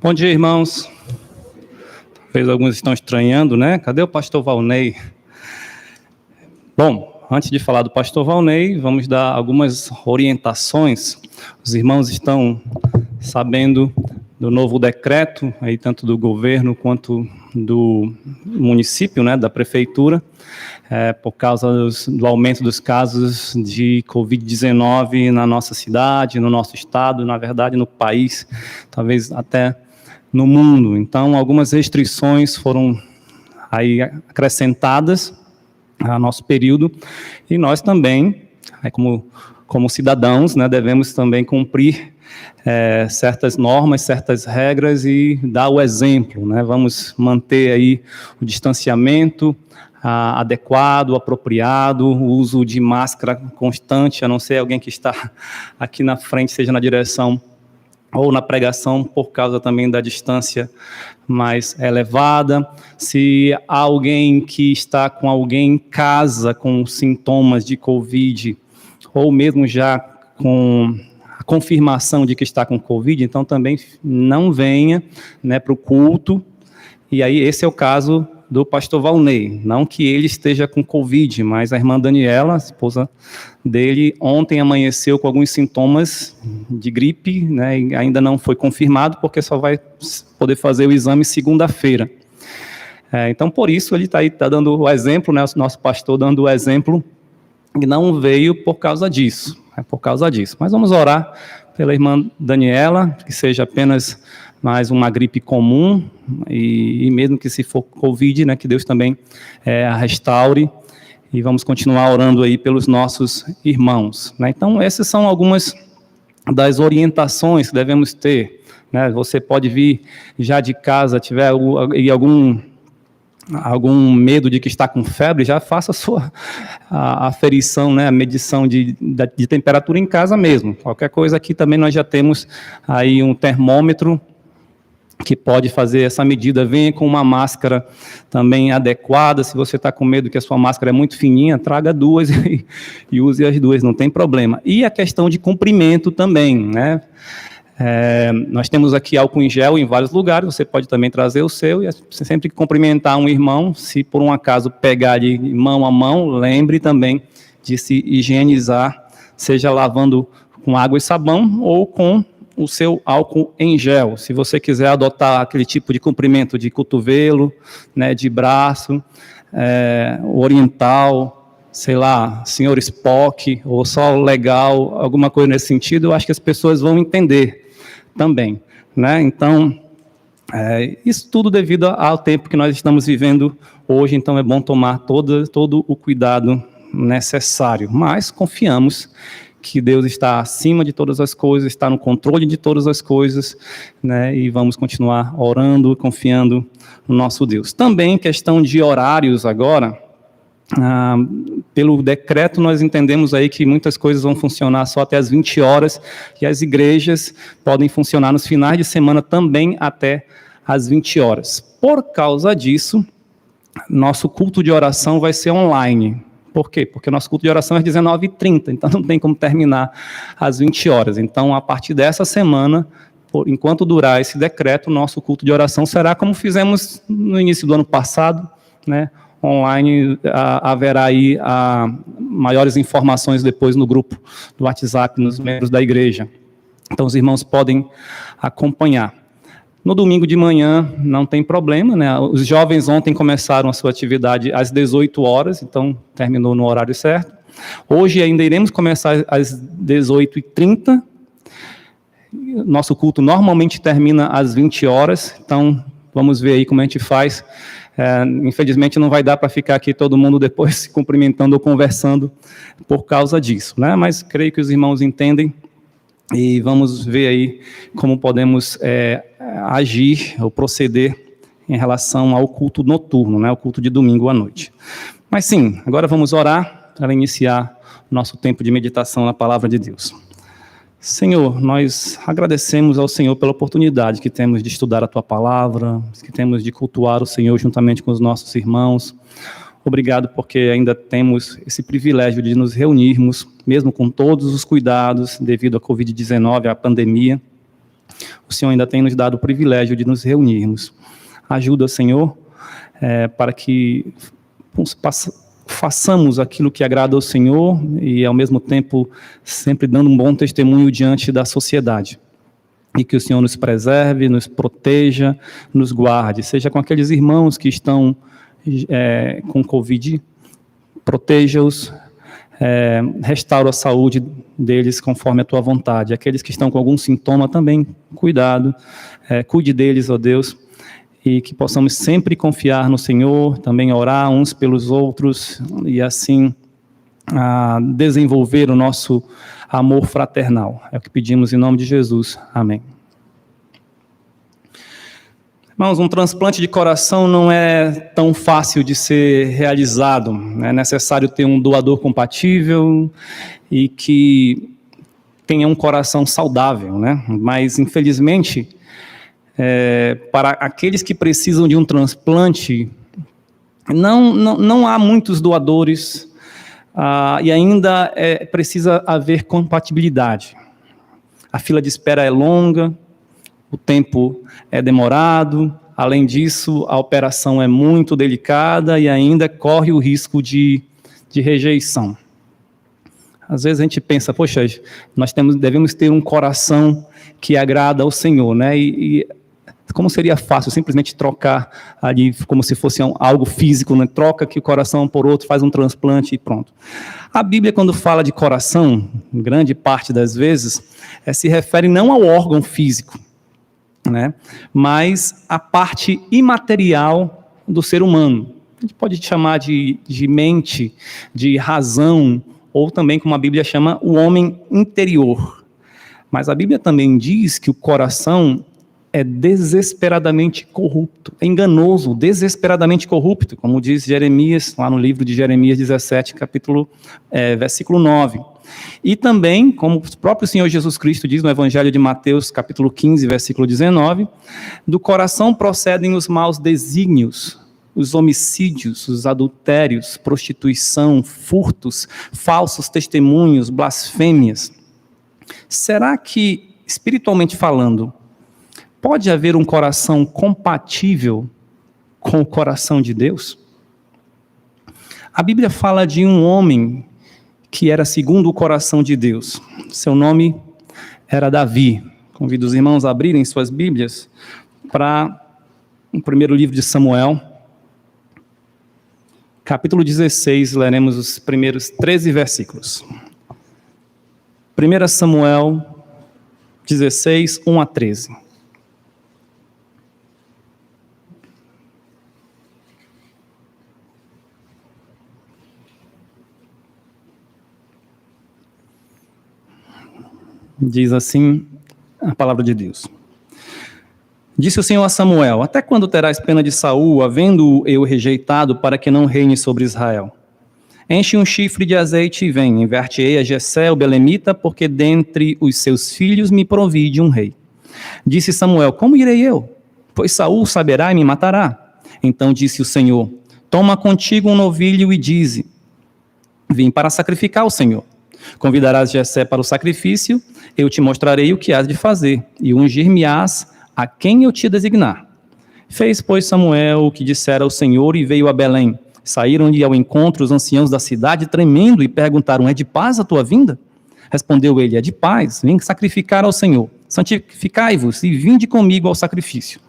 Bom dia, irmãos. Talvez alguns estão estranhando, né? Cadê o pastor Valnei? Bom, antes de falar do pastor Valnei, vamos dar algumas orientações. Os irmãos estão sabendo do novo decreto, aí tanto do governo quanto do município, né, da prefeitura, por causa do aumento dos casos de Covid-19 na nossa cidade, no nosso estado, na verdade no país, talvez até no mundo. Então, algumas restrições foram aí acrescentadas ao nosso período, e nós também, como cidadãos, né, devemos também cumprir certas normas, certas regras e dar o exemplo, né? Vamos manter aí o distanciamento adequado, apropriado, o uso de máscara constante, a não ser alguém que está aqui na frente, seja na direção ou na pregação, por causa também da distância mais elevada. Se há alguém que está com alguém em casa com sintomas de Covid, ou mesmo já com a confirmação de que está com Covid, então também não venha, né, para o culto. E aí esse é o caso do pastor Valnei, não que ele esteja com Covid, mas a irmã Daniela, a esposa dele, ontem amanheceu com alguns sintomas de gripe, né, e ainda não foi confirmado, porque só vai poder fazer o exame segunda-feira. Então, por isso, ele está dando o exemplo, né, o nosso pastor dando o exemplo, e não veio por causa disso, por causa disso. Mas vamos orar pela irmã Daniela, que seja apenas mais uma gripe comum, e mesmo que se for Covid, né, que Deus também a restaure, e vamos continuar orando aí pelos nossos irmãos, né? Então, essas são algumas das orientações que devemos ter, né? Você pode vir já de casa, tiver algum medo de que está com febre, já faça a aferição, né, a medição de temperatura em casa mesmo. Qualquer coisa aqui também nós já temos aí um termômetro que pode fazer essa medida. Venha com uma máscara também adequada. Se você está com medo que a sua máscara é muito fininha, traga duas e use as duas, não tem problema. E a questão de comprimento também, né? Nós temos aqui álcool em gel em vários lugares, você pode também trazer o seu, e sempre que cumprimentar um irmão, se por um acaso pegar de mão a mão, lembre também de se higienizar, seja lavando com água e sabão ou com o seu álcool em gel. Se você quiser adotar aquele tipo de cumprimento de cotovelo, né, de braço, oriental, sei lá, senhor Spock, ou só legal, alguma coisa nesse sentido, eu acho que as pessoas vão entender também, né? Então, isso tudo devido ao tempo que nós estamos vivendo hoje, então é bom tomar todo o cuidado necessário, mas confiamos que Deus está acima de todas as coisas, está no controle de todas as coisas, né? E vamos continuar orando, confiando no nosso Deus. Também questão de horários agora, pelo decreto nós entendemos aí que muitas coisas vão funcionar só até as 20 horas, e as igrejas podem funcionar nos finais de semana também até as 20 horas. Por causa disso, nosso culto de oração vai ser online. Por quê? Porque o nosso culto de oração é às 19h30, então não tem como terminar às 20 horas. Então, a partir dessa semana, enquanto durar esse decreto, o nosso culto de oração será como fizemos no início do ano passado, né? Online. Haverá aí maiores informações depois no grupo do WhatsApp, nos membros da igreja. Então, os irmãos podem acompanhar. No domingo de manhã não tem problema, né? Os jovens ontem começaram a sua atividade às 18 horas, então terminou no horário certo. Hoje ainda iremos começar às 18h30. Nosso culto normalmente termina às 20 horas, então vamos ver aí como a gente faz. Infelizmente não vai dar para ficar aqui todo mundo depois se cumprimentando ou conversando por causa disso, né? Mas creio que os irmãos entendem. E vamos ver aí como podemos agir ou proceder em relação ao culto noturno, né, o culto de domingo à noite. Mas sim, agora vamos orar para iniciar nosso tempo de meditação na palavra de Deus. Senhor, nós agradecemos ao Senhor pela oportunidade que temos de estudar a Tua palavra, que temos de cultuar o Senhor juntamente com os nossos irmãos. Obrigado porque ainda temos esse privilégio de nos reunirmos, mesmo com todos os cuidados devido à Covid-19, à pandemia. o Senhor ainda tem nos dado o privilégio de nos reunirmos. Ajuda, Senhor, para que façamos aquilo que agrada ao Senhor e, ao mesmo tempo, sempre dando um bom testemunho diante da sociedade. E que o Senhor nos preserve, nos proteja, nos guarde. Seja com aqueles irmãos que estão com Covid, proteja-os, restaura a saúde deles conforme a tua vontade. Aqueles que estão com algum sintoma também, cuidado, cuide deles, ó Deus, e que possamos sempre confiar no Senhor, também orar uns pelos outros e assim desenvolver o nosso amor fraternal. É o que pedimos em nome de Jesus. Amém. Irmãos, um transplante de coração não é tão fácil de ser realizado. É necessário ter um doador compatível e que tenha um coração saudável, né? Mas, infelizmente, para aqueles que precisam de um transplante, não há muitos doadores e ainda precisa haver compatibilidade. A fila de espera é longa, o tempo é demorado, além disso, a operação é muito delicada e ainda corre o risco de rejeição. Às vezes a gente pensa, poxa, nós devemos ter um coração que agrada ao Senhor, né? E como seria fácil simplesmente trocar ali, como se fosse algo físico, né? Troca aqui o coração por outro, faz um transplante e pronto. A Bíblia, quando fala de coração, grande parte das vezes, se refere não ao órgão físico, né? Mas a parte imaterial do ser humano. A gente pode chamar de mente, de razão, ou também, como a Bíblia chama, o homem interior. Mas a Bíblia também diz que o coração é desesperadamente corrupto, é enganoso, desesperadamente corrupto, como diz Jeremias, lá no livro de Jeremias 17, versículo 9. E também, como o próprio Senhor Jesus Cristo diz no Evangelho de Mateus, capítulo 15, versículo 19, do coração procedem os maus desígnios, os homicídios, os adultérios, prostituição, furtos, falsos testemunhos, blasfêmias. Será que, espiritualmente falando, pode haver um coração compatível com o coração de Deus? A Bíblia fala de um homem que era segundo o coração de Deus. Seu nome era Davi. Convido os irmãos a abrirem suas Bíblias para o primeiro livro de Samuel, capítulo 16, leremos os primeiros 13 versículos. 1 Samuel 16, 1 a 13. Diz assim a palavra de Deus. Disse o Senhor a Samuel: até quando terás pena de Saul, havendo-o eu rejeitado, para que não reine sobre Israel? Enche um chifre de azeite e vem, enverte-ei a Jessé, o belemita, porque dentre os seus filhos me provide um rei. Disse Samuel: como irei eu? Pois Saul saberá e me matará. Então disse o Senhor: toma contigo um novilho e dize: vim para sacrificar ao Senhor. Convidarás Jessé para o sacrifício, eu te mostrarei o que hás de fazer, e ungir-me-ás a quem eu te designar. Fez, pois, Samuel o que dissera ao Senhor e veio a Belém. Saíram-lhe ao encontro os anciãos da cidade, tremendo, e perguntaram: é de paz a tua vinda? Respondeu ele: é de paz, vim sacrificar ao Senhor. Santificai-vos e vinde comigo ao sacrifício.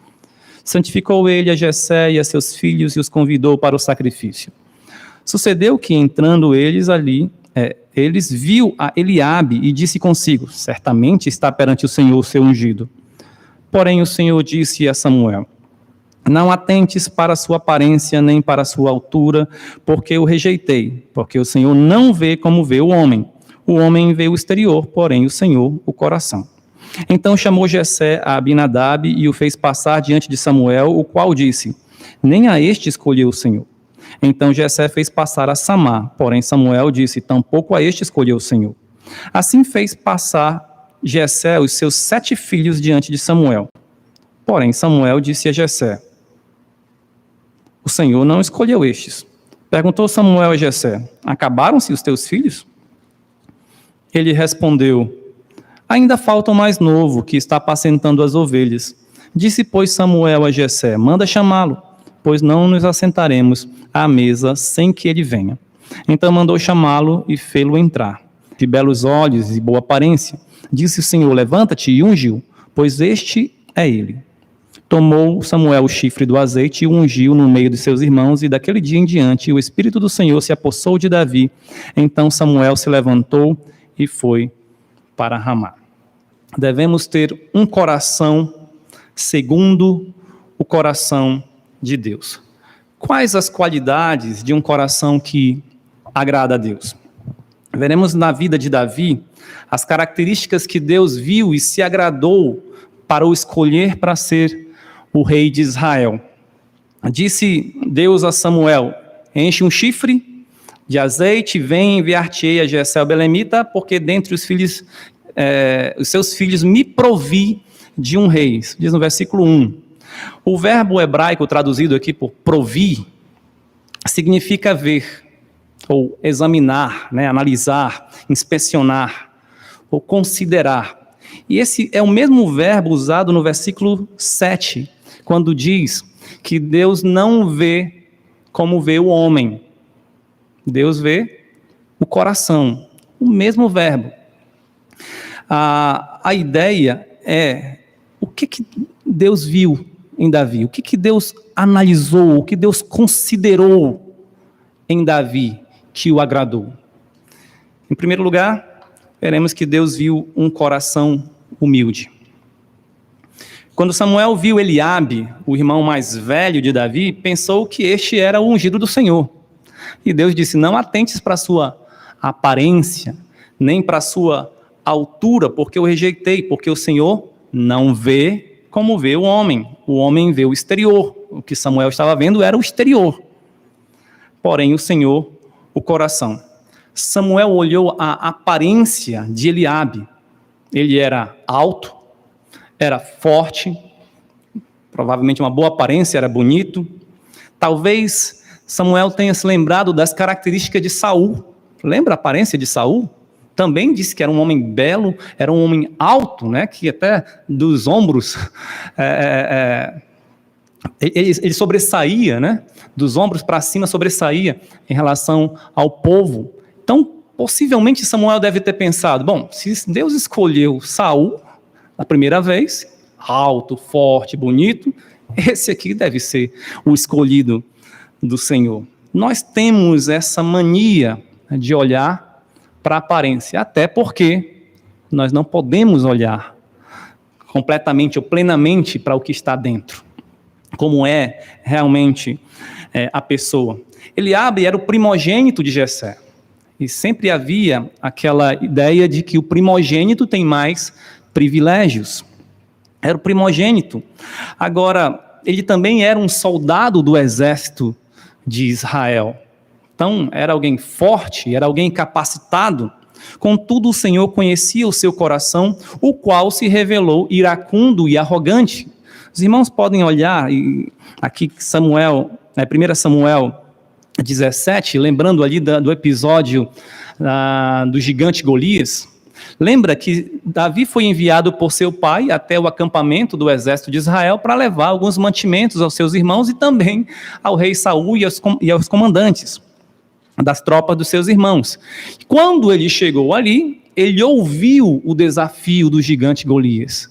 Santificou ele a Jessé e a seus filhos e os convidou para o sacrifício. Sucedeu que, entrando eles ali, eles viu a Eliabe e disse consigo: certamente está perante o Senhor o seu ungido. Porém o Senhor disse a Samuel: não atentes para a sua aparência nem para a sua altura, porque o rejeitei, porque o Senhor não vê como vê o homem vê o exterior, porém o Senhor o coração. Então chamou Jessé a Abinadab e o fez passar diante de Samuel, o qual disse: nem a este escolheu o Senhor. Então Jessé fez passar a Samá, porém Samuel disse: tampouco a este escolheu o Senhor. Assim fez passar Jessé os seus 7 filhos diante de Samuel. Porém Samuel disse a Jessé: o Senhor não escolheu estes. Perguntou Samuel a Jessé: acabaram-se os teus filhos? Ele respondeu: Ainda falta o mais novo, que está apacentando as ovelhas. Disse, pois, Samuel a Jessé: manda chamá-lo, pois não nos assentaremos à mesa sem que ele venha. Então mandou chamá-lo e fê-lo entrar. De belos olhos e boa aparência. Disse o Senhor: levanta-te e ungiu, pois este é ele. Tomou Samuel o chifre do azeite e o ungiu no meio de seus irmãos, e daquele dia em diante o Espírito do Senhor se apossou de Davi. Então Samuel se levantou e foi para Ramá. Devemos ter um coração segundo o coração de Deus. Quais as qualidades de um coração que agrada a Deus? Veremos na vida de Davi as características que Deus viu e se agradou para o escolher para ser o rei de Israel. Disse Deus a Samuel: enche um chifre de azeite, vem enviar-te-ei a Jessé o belemita, porque dentre os seus filhos me provi de um rei. Isso diz no versículo 1. O verbo hebraico traduzido aqui por provir significa ver, ou examinar, analisar, inspecionar, ou considerar. E esse é o mesmo verbo usado no versículo 7, quando diz que Deus não vê como vê o homem. Deus vê o coração. O mesmo verbo. A ideia é o que Deus viu em Davi, o que Deus analisou, o que Deus considerou em Davi que o agradou. Em primeiro lugar, veremos que Deus viu um coração humilde. Quando Samuel viu Eliabe, o irmão mais velho de Davi, pensou que este era o ungido do Senhor. E Deus disse: não atentes para a sua aparência, nem para a sua altura, porque eu rejeitei, porque o Senhor não vê como vê o homem vê o exterior. O que Samuel estava vendo era o exterior, porém o Senhor, o coração. Samuel olhou a aparência de Eliabe. Ele era alto, era forte, provavelmente uma boa aparência, era bonito. Talvez Samuel tenha se lembrado das características de Saul. Lembra a aparência de Saul? Também disse que era um homem belo, era um homem alto, que até dos ombros ele sobressaía, dos ombros para cima sobressaía em relação ao povo. Então, possivelmente Samuel deve ter pensado: bom, se Deus escolheu Saul a primeira vez, alto, forte, bonito, esse aqui deve ser o escolhido do Senhor. Nós temos essa mania de olhar para a aparência, até porque nós não podemos olhar completamente ou plenamente para o que está dentro, como é realmente a pessoa. Eliabe era o primogênito de Jessé, e sempre havia aquela ideia de que o primogênito tem mais privilégios. Era o primogênito. Agora, ele também era um soldado do exército de Israel. Então, era alguém forte, era alguém capacitado. Contudo, o Senhor conhecia o seu coração, o qual se revelou iracundo e arrogante. Os irmãos podem olhar, aqui Samuel, 1 Samuel 17, lembrando ali do episódio do gigante Golias. Lembra que Davi foi enviado por seu pai até o acampamento do exército de Israel para levar alguns mantimentos aos seus irmãos e também ao rei Saul e aos comandantes das tropas dos seus irmãos. Quando ele chegou ali, ele ouviu o desafio do gigante Golias.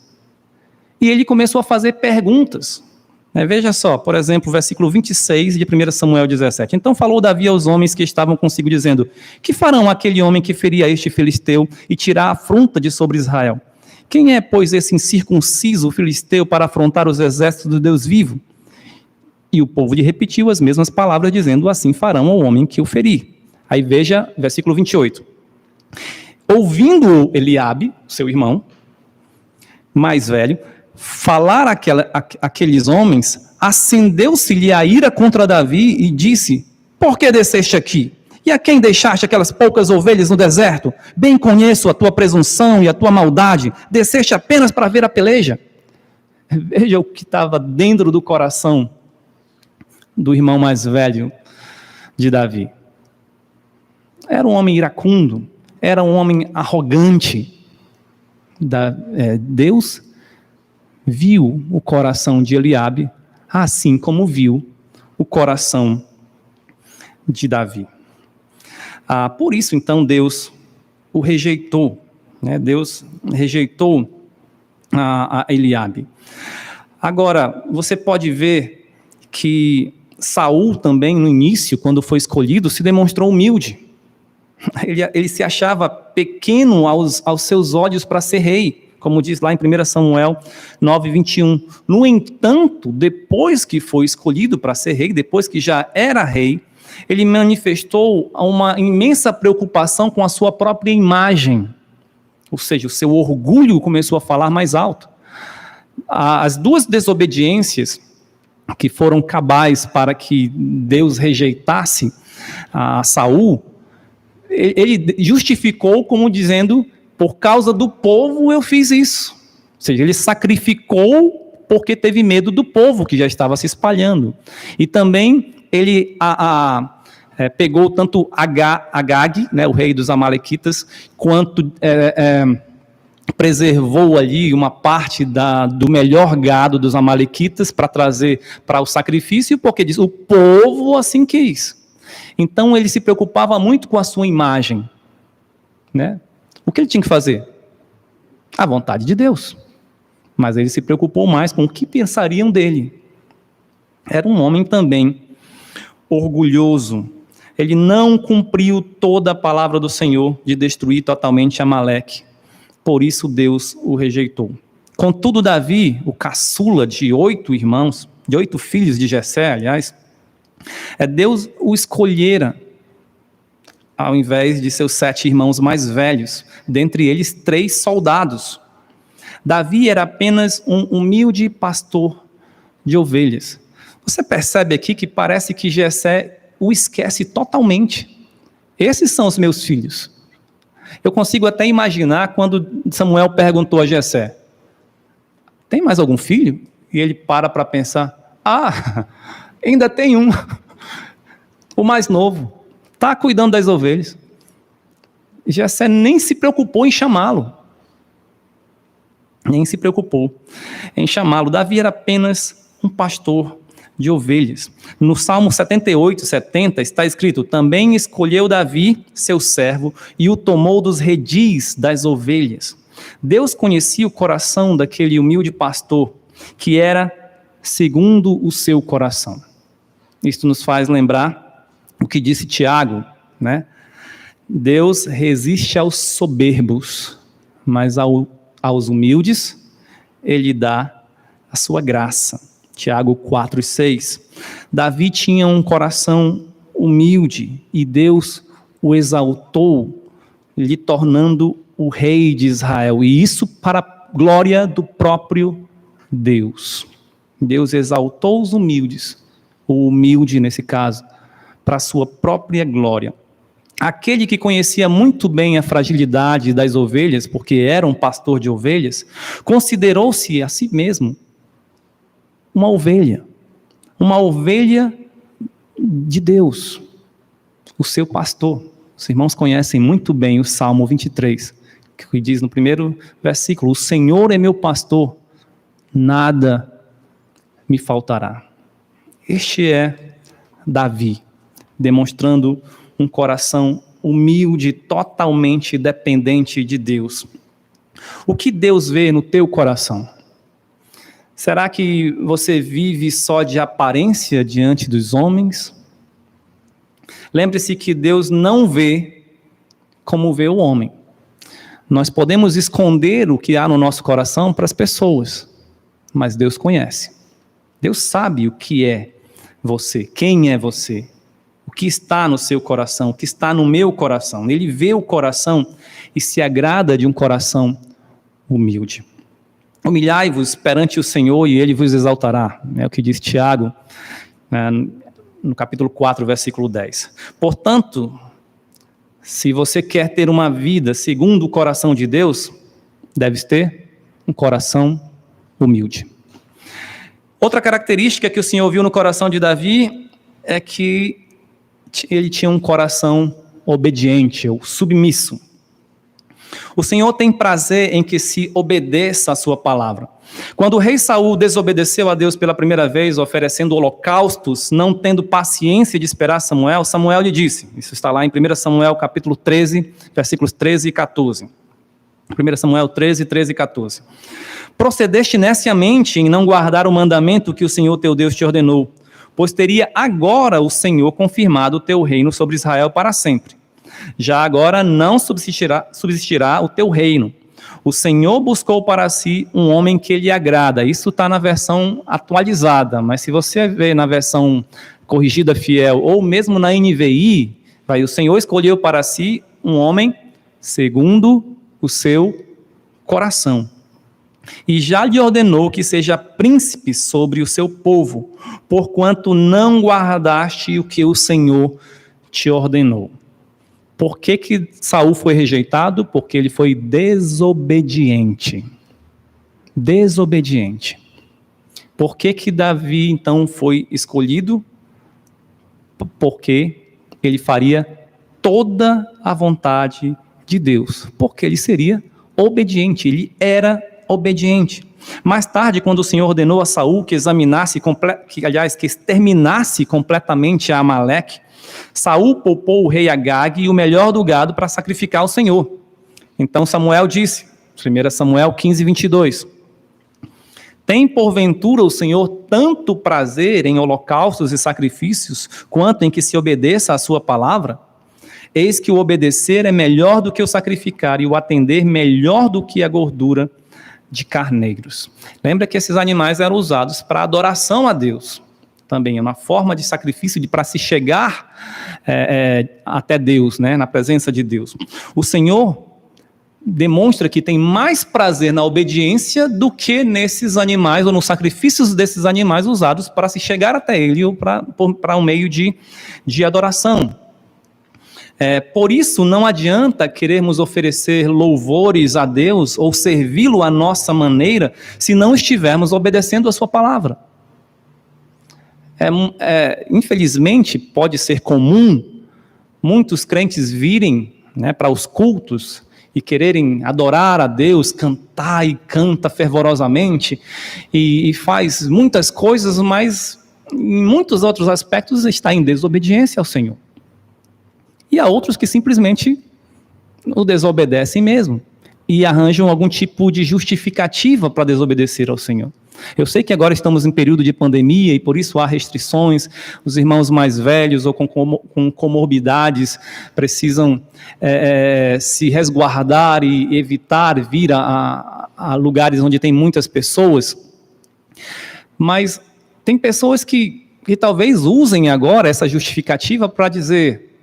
E ele começou a fazer perguntas. Veja só, por exemplo, o versículo 26 de 1 Samuel 17. Então falou Davi aos homens que estavam consigo, dizendo: que farão aquele homem que feria este filisteu e tirar a afronta de sobre Israel? Quem é, pois, esse incircunciso filisteu para afrontar os exércitos do Deus vivo? E o povo lhe repetiu as mesmas palavras, dizendo: assim farão ao homem que o ferir. Aí veja, versículo 28. Ouvindo Eliabe, seu irmão mais velho, falar aqueles homens, acendeu-se-lhe a ira contra Davi e disse: por que desceste aqui? E a quem deixaste aquelas poucas ovelhas no deserto? Bem conheço a tua presunção e a tua maldade. Desceste apenas para ver a peleja. Veja o que estava dentro do coração do irmão mais velho de Davi. Era um homem iracundo, era um homem arrogante. Deus viu o coração de Eliabe, assim como viu o coração de Davi. Por isso, então, Deus o rejeitou, né? Deus rejeitou a Eliabe. Agora, você pode ver que Saul também, no início, quando foi escolhido, se demonstrou humilde. Ele se achava pequeno aos seus olhos para ser rei, como diz lá em 1 Samuel 9:21. No entanto, depois que foi escolhido para ser rei, depois que já era rei, ele manifestou uma imensa preocupação com a sua própria imagem. Ou seja, o seu orgulho começou a falar mais alto. As duas desobediências que foram cabais para que Deus rejeitasse a Saul, ele justificou como dizendo: por causa do povo eu fiz isso. Ou seja, ele sacrificou porque teve medo do povo que já estava se espalhando. E também ele pegou tanto Agag, né, o rei dos amalequitas, quanto preservou ali uma parte do melhor gado dos amalequitas para trazer para o sacrifício, porque diz, o povo assim quis. Então ele se preocupava muito com a sua imagem, né? O que ele tinha que fazer? A vontade de Deus. Mas ele se preocupou mais com o que pensariam dele. Era um homem também orgulhoso. Ele não cumpriu toda a palavra do Senhor de destruir totalmente Amaleque. Por isso Deus o rejeitou. Contudo, Davi, o caçula de 8 irmãos, de 8 filhos de Jessé, aliás, Deus o escolhera ao invés de seus 7 irmãos mais velhos, dentre eles 3 soldados. Davi era apenas um humilde pastor de ovelhas. Você percebe aqui que parece que Jessé o esquece totalmente. Esses são os meus filhos. Eu consigo até imaginar quando Samuel perguntou a Jessé: tem mais algum filho? E ele para pensar: ainda tem um, o mais novo, está cuidando das ovelhas. Jessé nem se preocupou em chamá-lo. Nem se preocupou em chamá-lo. Davi era apenas um pastor de ovelhas. No Salmo 78, 70, está escrito: também escolheu Davi, seu servo, e o tomou dos redis das ovelhas. Deus conhecia o coração daquele humilde pastor, que era segundo o seu coração. Isto nos faz lembrar o que disse Tiago, né? Deus resiste aos soberbos, mas aos humildes ele dá a sua graça. Tiago 4:6. Davi tinha um coração humilde e Deus o exaltou, lhe tornando o rei de Israel. E isso para a glória do próprio Deus. Deus exaltou os humildes, o humilde nesse caso, para a sua própria glória. Aquele que conhecia muito bem a fragilidade das ovelhas, porque era um pastor de ovelhas, considerou-se a si mesmo uma ovelha de Deus, o seu pastor. Os irmãos conhecem muito bem o Salmo 23, que diz no primeiro versículo: o Senhor é meu pastor, nada me faltará. Este é Davi, demonstrando um coração humilde, totalmente dependente de Deus. O que Deus vê no teu coração? Será que você vive só de aparência diante dos homens? Lembre-se que Deus não vê como vê o homem. Nós podemos esconder o que há no nosso coração para as pessoas, mas Deus conhece. Deus sabe o que é você, quem é você, o que está no seu coração, o que está no meu coração. Ele vê o coração e se agrada de um coração humilde. Humilhai-vos perante o Senhor e Ele vos exaltará. É o que diz Tiago, no capítulo 4, versículo 10. Portanto, se você quer ter uma vida segundo o coração de Deus, deve ter um coração humilde. Outra característica que o Senhor viu no coração de Davi é que ele tinha um coração obediente ou submisso. O Senhor tem prazer em que se obedeça a sua palavra. Quando o rei Saul desobedeceu a Deus pela primeira vez, oferecendo holocaustos, não tendo paciência de esperar Samuel, Samuel lhe disse, isso está lá em 1 Samuel capítulo 13, versículos 13 e 14. 1 Samuel 13, 13 e 14. Procedeste neciamente em não guardar o mandamento que o Senhor teu Deus te ordenou, pois teria agora o Senhor confirmado o teu reino sobre Israel para sempre. Já agora não subsistirá o teu reino. O Senhor buscou para si um homem que lhe agrada. Isso está na versão atualizada, mas se você ver na versão corrigida fiel, ou mesmo na NVI, o Senhor escolheu para si um homem segundo o seu coração. E já lhe ordenou que seja príncipe sobre o seu povo, porquanto não guardaste o que o Senhor te ordenou. Por que Saul foi rejeitado? Porque ele foi desobediente. Desobediente. Por que Davi, então, foi escolhido? Porque ele faria toda a vontade de Deus. Porque ele seria obediente, ele era obediente. Mais tarde, quando o Senhor ordenou a Saul que que exterminasse completamente a Amaleque, Saul poupou o rei Agag e o melhor do gado para sacrificar ao Senhor. Então Samuel disse, 1 Samuel 15, 22, tem porventura o Senhor tanto prazer em holocaustos e sacrifícios, quanto em que se obedeça à sua palavra? Eis que o obedecer é melhor do que o sacrificar, e o atender melhor do que a gordura de carneiros. Lembra que esses animais eram usados para adoração a Deus. Também é uma forma de sacrifício para se chegar até Deus, né, na presença de Deus. O Senhor demonstra que tem mais prazer na obediência do que nesses animais, ou nos sacrifícios desses animais usados para se chegar até Ele, ou para um meio de adoração. Por isso, não adianta querermos oferecer louvores a Deus, ou servi-lo à nossa maneira, se não estivermos obedecendo a sua palavra. Infelizmente, pode ser comum muitos crentes virem, né, para os cultos e quererem adorar a Deus, cantar e canta fervorosamente e faz muitas coisas, mas em muitos outros aspectos está em desobediência ao Senhor. E há outros que simplesmente o desobedecem mesmo e arranjam algum tipo de justificativa para desobedecer ao Senhor. Eu sei que agora estamos em período de pandemia e por isso há restrições, os irmãos mais velhos ou com comorbidades precisam se resguardar e evitar vir a lugares onde tem muitas pessoas, mas tem pessoas que talvez usem agora essa justificativa para dizer,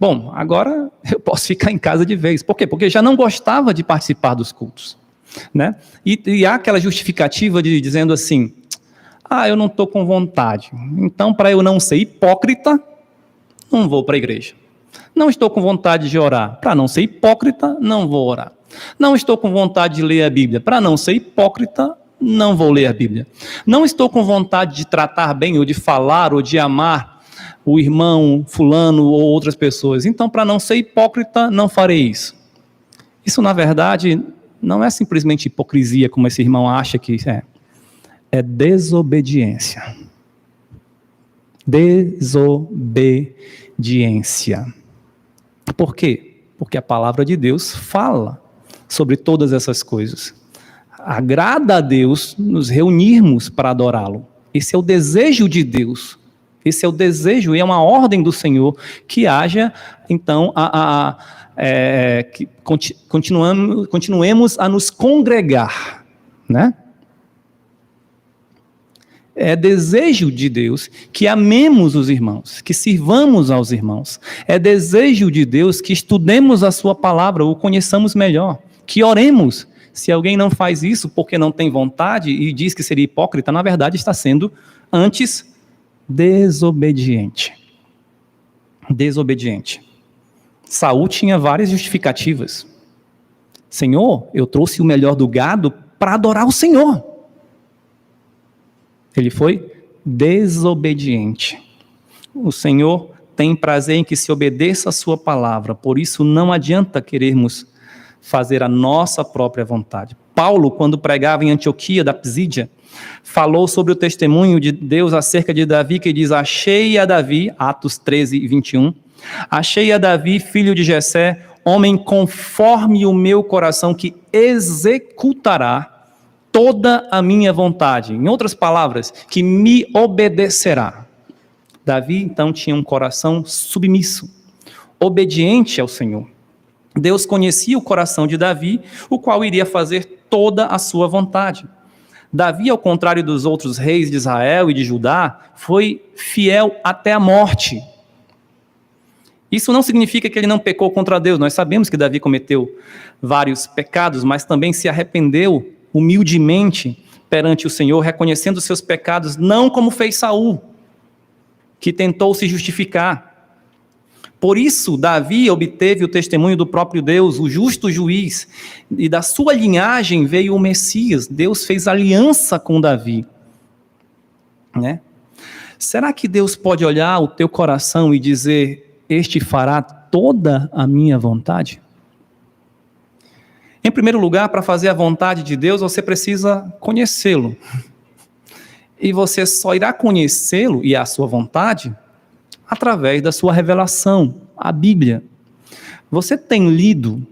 bom, agora eu posso ficar em casa de vez. Por quê? Porque já não gostava de participar dos cultos. Né? E há aquela justificativa dizendo assim, eu não estou com vontade, então para eu não ser hipócrita, não vou para a igreja. Não estou com vontade de orar, para não ser hipócrita, não vou orar. Não estou com vontade de ler a Bíblia, para não ser hipócrita, não vou ler a Bíblia. Não estou com vontade de tratar bem, ou de falar, ou de amar o irmão fulano ou outras pessoas, então para não ser hipócrita, não farei isso. Isso na verdade não é simplesmente hipocrisia, como esse irmão acha que é. É desobediência. Desobediência. Por quê? Porque a palavra de Deus fala sobre todas essas coisas. Agrada a Deus nos reunirmos para adorá-lo. Esse é o desejo de Deus. Esse é o desejo e é uma ordem do Senhor que haja, então, que continuemos a nos congregar, né? É desejo de Deus que amemos os irmãos, que sirvamos aos irmãos. É desejo de Deus que estudemos a sua palavra, o conheçamos melhor, que oremos. Se alguém não faz isso porque não tem vontade e diz que seria hipócrita, na verdade está sendo antes desobediente. Desobediente. Saul tinha várias justificativas. Senhor, eu trouxe o melhor do gado para adorar o Senhor. Ele foi desobediente. O Senhor tem prazer em que se obedeça a sua palavra, por isso não adianta querermos fazer a nossa própria vontade. Paulo, quando pregava em Antioquia da Psídia, falou sobre o testemunho de Deus acerca de Davi, que diz: achei a Davi, Atos 13 e 21, achei a Davi, filho de Jessé, homem conforme o meu coração, que executará toda a minha vontade. Em outras palavras, que me obedecerá. Davi, então, tinha um coração submisso, obediente ao Senhor. Deus conhecia o coração de Davi, o qual iria fazer toda a sua vontade. Davi, ao contrário dos outros reis de Israel e de Judá, foi fiel até a morte. Isso não significa que ele não pecou contra Deus. Nós sabemos que Davi cometeu vários pecados, mas também se arrependeu humildemente perante o Senhor, reconhecendo seus pecados, não como fez Saul, que tentou se justificar. Por isso, Davi obteve o testemunho do próprio Deus, o justo juiz, e da sua linhagem veio o Messias. Deus fez aliança com Davi. Né? Será que Deus pode olhar o teu coração e dizer: este fará toda a minha vontade? Em primeiro lugar, para fazer a vontade de Deus, você precisa conhecê-lo. E você só irá conhecê-lo e a sua vontade através da sua revelação, a Bíblia. Você tem lido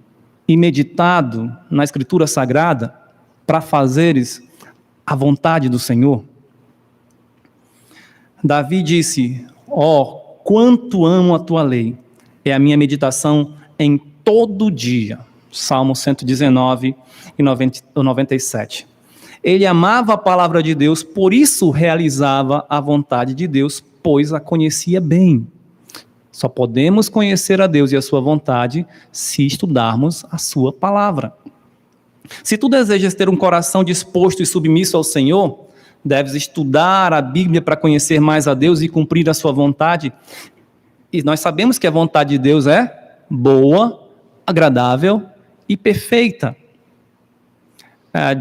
e meditado na Escritura Sagrada para fazeres a vontade do Senhor? Davi disse: quanto amo a tua lei, é a minha meditação em todo dia. Salmo 119 e 97. Ele amava a palavra de Deus, por isso realizava a vontade de Deus, pois a conhecia bem. Só podemos conhecer a Deus e a sua vontade se estudarmos a sua palavra. Se tu desejas ter um coração disposto e submisso ao Senhor, deves estudar a Bíblia para conhecer mais a Deus e cumprir a sua vontade. E nós sabemos que a vontade de Deus é boa, agradável e perfeita.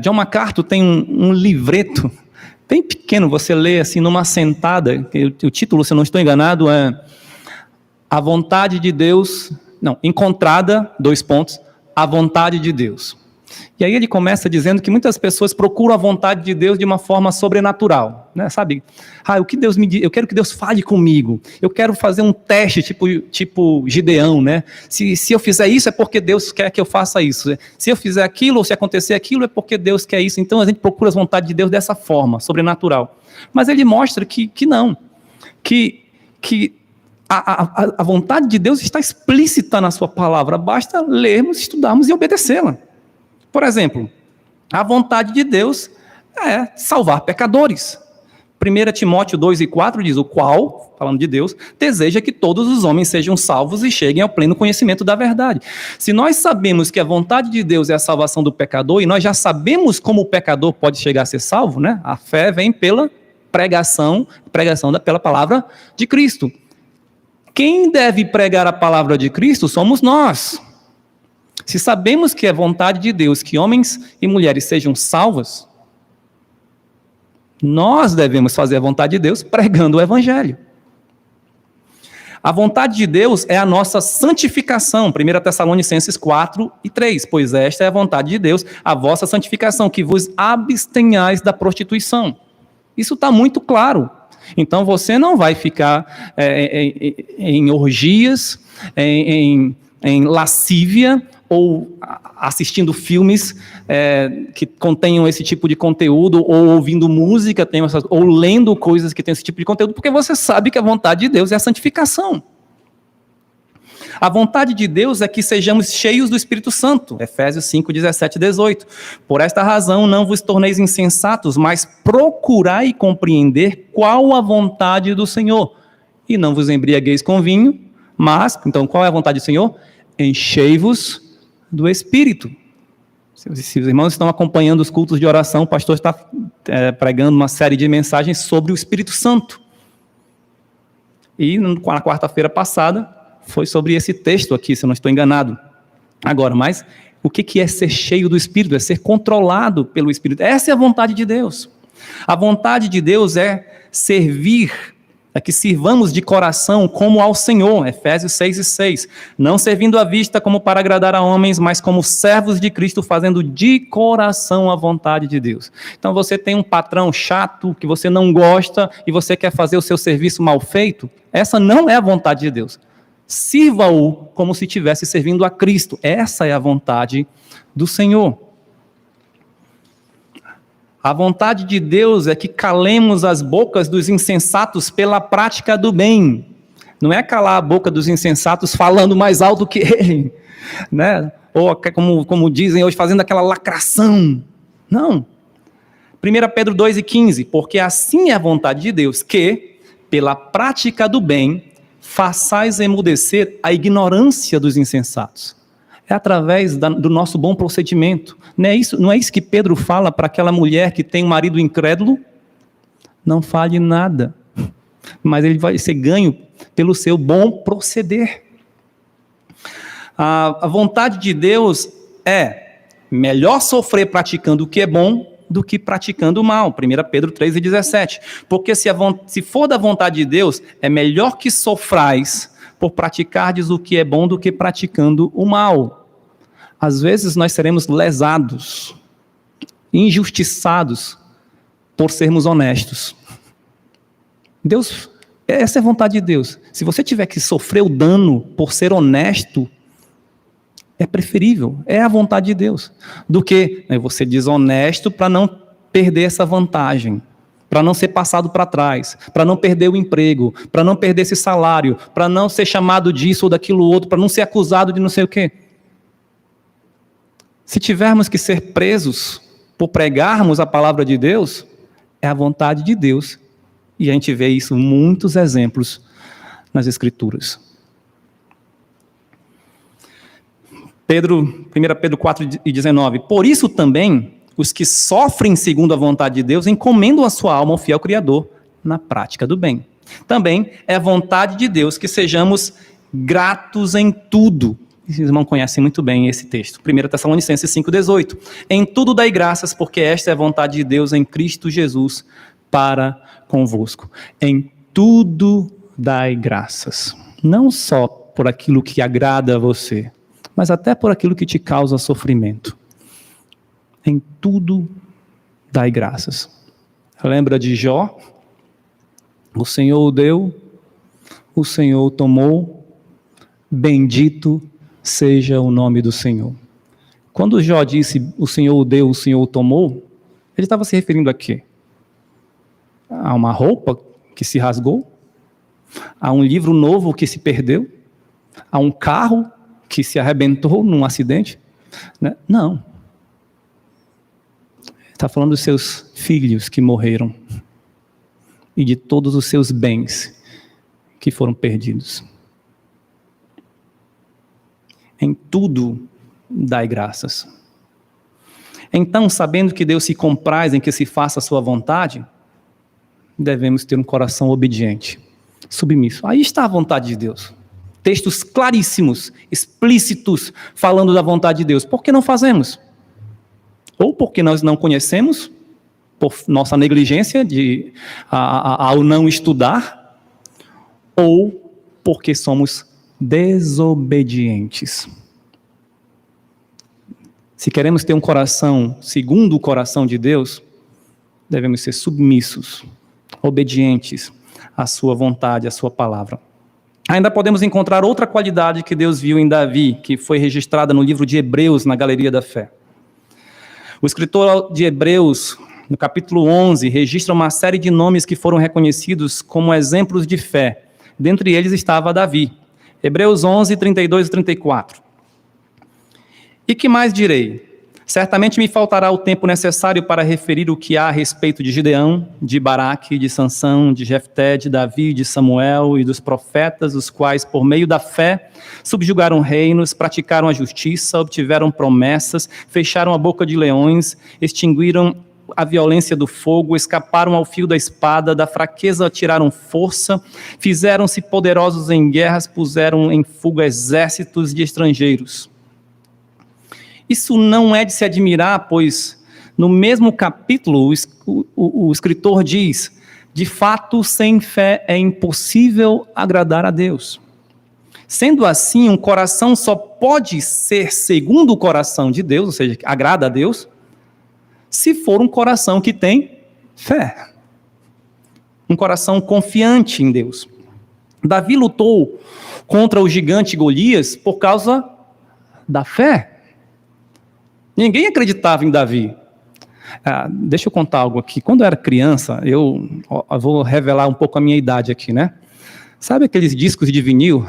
John MacArthur tem um livreto bem pequeno, você lê assim numa sentada, o título, se eu não estou enganado, é A Vontade de Deus, encontrada, a vontade de Deus. E aí ele começa dizendo que muitas pessoas procuram a vontade de Deus de uma forma sobrenatural, né? Sabe? O que Deus me diz, eu quero que Deus fale comigo, eu quero fazer um teste tipo Gideão, né? Se eu fizer isso é porque Deus quer que eu faça isso, se eu fizer aquilo ou se acontecer aquilo é porque Deus quer isso. Então a gente procura a vontade de Deus dessa forma, sobrenatural. Mas ele mostra que não, que a vontade de Deus está explícita na sua palavra, basta lermos, estudarmos e obedecê-la. Por exemplo, a vontade de Deus é salvar pecadores. 1 Timóteo 2 e 4 diz: o qual, falando de Deus, deseja que todos os homens sejam salvos e cheguem ao pleno conhecimento da verdade. Se nós sabemos que a vontade de Deus é a salvação do pecador, e nós já sabemos como o pecador pode chegar a ser salvo, né? A fé vem pela pregação pela palavra de Cristo. Quem deve pregar a palavra de Cristo somos nós. Se sabemos que é vontade de Deus que homens e mulheres sejam salvos, nós devemos fazer a vontade de Deus pregando o Evangelho. A vontade de Deus é a nossa santificação, 1 Tessalonicenses 4 e 3, pois esta é a vontade de Deus, a vossa santificação, que vos abstenhais da prostituição. Isso está muito claro. Então você não vai ficar em orgias, em lascívia, ou assistindo filmes que contenham esse tipo de conteúdo, ou ouvindo música, ou lendo coisas que têm esse tipo de conteúdo, porque você sabe que a vontade de Deus é a santificação. A vontade de Deus é que sejamos cheios do Espírito Santo. Efésios 5, 17 e 18. Por esta razão não vos torneis insensatos, mas procurai compreender qual a vontade do Senhor. E não vos embriagueis com vinho, mas, então qual é a vontade do Senhor? Enchei-vos do Espírito. Se os irmãos estão acompanhando os cultos de oração, o pastor está pregando uma série de mensagens sobre o Espírito Santo. E na quarta-feira passada foi sobre esse texto aqui, se eu não estou enganado. Agora, mas o que é ser cheio do Espírito? É ser controlado pelo Espírito. Essa é a vontade de Deus. A vontade de Deus é servir é que sirvamos de coração como ao Senhor, Efésios 6:6, não servindo à vista como para agradar a homens, mas como servos de Cristo, fazendo de coração a vontade de Deus. Então você tem um patrão chato, que você não gosta, e você quer fazer o seu serviço mal feito, essa não é a vontade de Deus. Sirva-o como se estivesse servindo a Cristo, essa é a vontade do Senhor. A vontade de Deus é que calemos as bocas dos insensatos pela prática do bem. Não é calar a boca dos insensatos falando mais alto que ele, né? Ou como dizem hoje, fazendo aquela lacração. Não. 1 Pedro 2:15, porque assim é a vontade de Deus, que, pela prática do bem, façais emudecer a ignorância dos insensatos. É através do nosso bom procedimento. Não é isso que Pedro fala para aquela mulher que tem um marido incrédulo? Não fale nada, mas ele vai ser ganho pelo seu bom proceder. A vontade de Deus é melhor sofrer praticando o que é bom do que praticando o mal. 1 Pedro 3:17. Porque se for da vontade de Deus, é melhor que sofrais por praticardes o que é bom do que praticando o mal. Às vezes nós seremos lesados, injustiçados por sermos honestos. Essa é a vontade de Deus. Se você tiver que sofrer o dano por ser honesto, é preferível, é a vontade de Deus, do que você desonesto para não perder essa vantagem, para não ser passado para trás, para não perder o emprego, para não perder esse salário, para não ser chamado disso ou daquilo outro, para não ser acusado de não sei o quê. Se tivermos que ser presos por pregarmos a palavra de Deus, é a vontade de Deus. E a gente vê isso em muitos exemplos nas Escrituras. 1 Pedro 4:19. Por isso também, os que sofrem segundo a vontade de Deus, encomendam a sua alma ao fiel Criador na prática do bem. Também é a vontade de Deus que sejamos gratos em tudo. Os irmãos conhecem muito bem esse texto. 1 Tessalonicenses 5:18. Em tudo dai graças, porque esta é a vontade de Deus em Cristo Jesus para convosco. Em tudo dai graças. Não só por aquilo que agrada a você, mas até por aquilo que te causa sofrimento. Em tudo dai graças. Lembra de Jó? O Senhor o deu, o Senhor o tomou, bendito seja o nome do Senhor. Quando Jó disse, o Senhor o deu, o Senhor o tomou, ele estava se referindo a quê? A uma roupa que se rasgou? A um livro novo que se perdeu? A um carro que se arrebentou num acidente? Não. Está falando dos seus filhos que morreram e de todos os seus bens que foram perdidos. Em tudo dai graças. Então, sabendo que Deus se compraz em que se faça a sua vontade, devemos ter um coração obediente, submisso. Aí está a vontade de Deus. Textos claríssimos, explícitos, falando da vontade de Deus. Por que não fazemos? Ou porque nós não conhecemos, por nossa negligência ao não estudar, ou porque somos desobedientes. Se queremos ter um coração segundo o coração de Deus, devemos ser submissos, obedientes à sua vontade, à sua palavra. Ainda podemos encontrar outra qualidade que Deus viu em Davi, que foi registrada no livro de Hebreus, na Galeria da Fé. O escritor de Hebreus, no capítulo 11, registra uma série de nomes que foram reconhecidos como exemplos de fé. Dentre eles estava Davi. Hebreus 11, 32 e 34. E que mais direi? Certamente me faltará o tempo necessário para referir o que há a respeito de Gideão, de Baraque, de Sansão, de Jefté, de Davi, de Samuel e dos profetas, os quais, por meio da fé, subjugaram reinos, praticaram a justiça, obtiveram promessas, fecharam a boca de leões, extinguiram a violência do fogo, escaparam ao fio da espada, da fraqueza tiraram força, fizeram-se poderosos em guerras, puseram em fuga exércitos de estrangeiros. Isso não é de se admirar, pois no mesmo capítulo o escritor diz: De fato, sem fé é impossível agradar a Deus. Sendo assim, um coração só pode ser segundo o coração de Deus, ou seja, que agrada a Deus, se for um coração que tem fé. Um coração confiante em Deus. Davi lutou contra o gigante Golias por causa da fé. Ninguém acreditava em Davi. Deixa eu contar algo aqui. Quando eu era criança, eu vou revelar um pouco a minha idade aqui, né? Sabe aqueles discos de vinil?